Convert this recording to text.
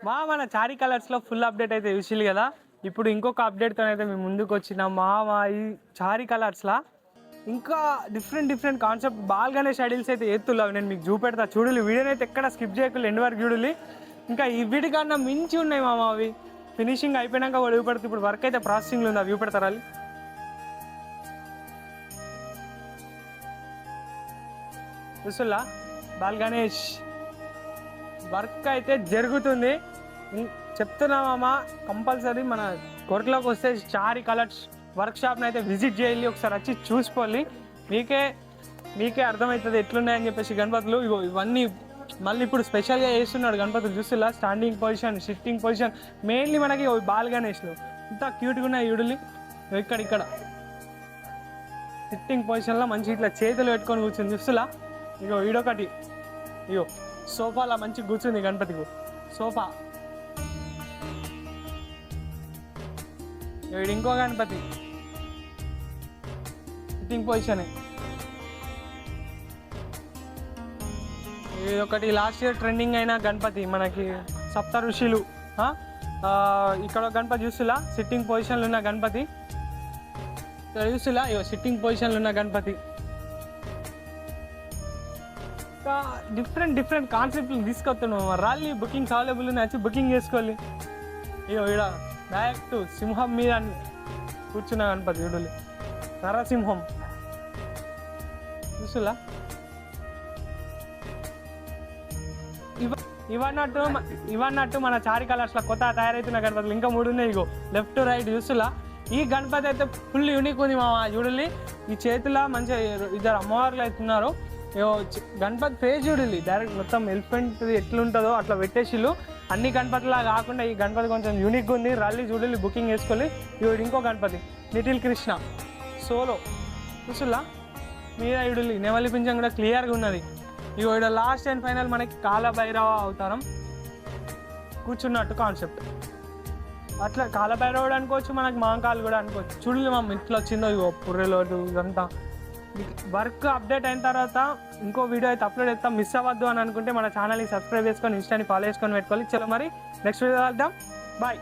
మన చారీ కలర్స్లో full update అయితే చూసిల్లు కదా. ఇప్పుడు ఇంకొక అప్డేట్తో అయితే మేము ముందుకు వచ్చిన ఈ చారీ కలర్స్లా ఇంకా different concept Bal Ganesh idols అయితే ఎత్తులేవు. నేను మీకు చూపెడతా చూడాలి. వీడియోని అయితే ఎక్కడ స్కిప్ చేయకుండా ఎండ్ వరకు చూడాలి. ఇంకా వీటికన్నా మించి ఉన్నాయి అవి ఫినిషింగ్ అయిపోయినాక కూడా చూపెడతా. ఇప్పుడు వర్క్ అయితే ప్రాసెసింగ్లో ఉంది, అవి చూపెడతారా? చూసుల్లా బాల్ గణేష్ వర్క్ అయితే జరుగుతుంది. చెప్తున్నామా కంపల్సరీ మన కొరకలోకి వస్తే చారీ కలర్స్ వర్క్షాప్ని అయితే విజిట్ చేయాలి. ఒకసారి వచ్చి చూసుకోవాలి, మీకే అర్థమవుతుంది ఎట్లున్నాయని చెప్పేసి. గణపతులు ఇవన్నీ మళ్ళీ ఇప్పుడు స్పెషల్గా చేస్తున్నాడు గణపతులు. చూస్తున్నా standing position, sitting position, mainly మనకి బాల్ గణేష్లో ఇంత క్యూట్గా ఉన్నాయి యూడులి. ఇక్కడ సిట్టింగ్ పొజిషన్లో మంచి ఇట్లా చేతులు పెట్టుకొని కూర్చుంది. చూస్తున్నా ఈడొకటి సోఫాలా మంచి కూర్చుంది గణపతికి. సోఫా ఇంకో గణపతి సిట్టింగ్ పొజిషన్. ఇది ఒకటి లాస్ట్ ఇయర్ ట్రెండింగ్ అయిన గణపతి మనకి సప్త ఋషులు. ఇక్కడ గణపతి చూస్తులా సిట్టింగ్ పొజిషన్లో ఉన్న గణపతి. ఇక్కడ చూస్తులా సిట్టింగ్ పొజిషన్లో ఉన్న గణపతి. ఇంకా డిఫరెంట్ కాన్సెప్ట్లు తీసుకొస్తున్నాం. రాళ్ళి బుకింగ్స్ అవైలబుల్ ఉన్నాయి, వచ్చి బుకింగ్ చేసుకోవాలి. ఇక్కడ డైరెక్ట్ సింహం మీద కూర్చున్న గణపతి చూడాలి, నరసింహం. చూసులా ఇవన్నట్టు మన చారీ కలర్స్లో కొత్త తయారైతున్న గణపతులు ఇంకా 3 ఉన్నాయి. లెఫ్ట్ రైట్ చూసులా. ఈ గణపతి అయితే ఫుల్ యూనిక్ ఉంది చూడాలి. ఈ చేతిలో మంచిగా ఇద్దరు అమ్మవార్లు అవుతున్నారు. గణపతి ఫేస్ చూడాలి, డైరెక్ట్ మొత్తం ఎలిఫెంట్ ఎట్లుంటుందో అట్లా పెట్టేసిళ్ళు. అన్ని గణపతిలా కాకుండా ఈ గణపతి కొంచెం యూనిక్గా ఉంది. రల్లీ చూడాలి, బుకింగ్ వేసుకోవాలి. ఇంకో గణపతి లిటిల్ కృష్ణ సోలో చూసులా మీద ఇడులి. నెమలి పింఛం కూడా క్లియర్గా ఉన్నది. ఇక్కడ లాస్ట్ అండ్ ఫైనల్ మనకి కాలభైరవ అవతారం కూర్చున్నట్టు కాన్సెప్ట్. అట్లా కాలభైరవుడు అనుకోవచ్చు, మనకి మహంకాలు కూడా అనుకోవచ్చు. చూడాలి ఇట్లా వచ్చిందో పుర్రెలో ఇదంతా. వర్క్ అప్డేట్ అయిన తర్వాత ఇంకో వీడియో అయితే అప్లోడ్ చేస్తాం. మిస్ అవ్వద్దు అని అనుకుంటే మన ఛానల్ని సబ్స్క్రైబ్ చేసుకొని, ఇన్స్టాని ఫాలో చేసుకొని పెట్టుకోవాలి. చలో మరి నెక్స్ట్ వీడియో వెళ్దాం. బాయ్.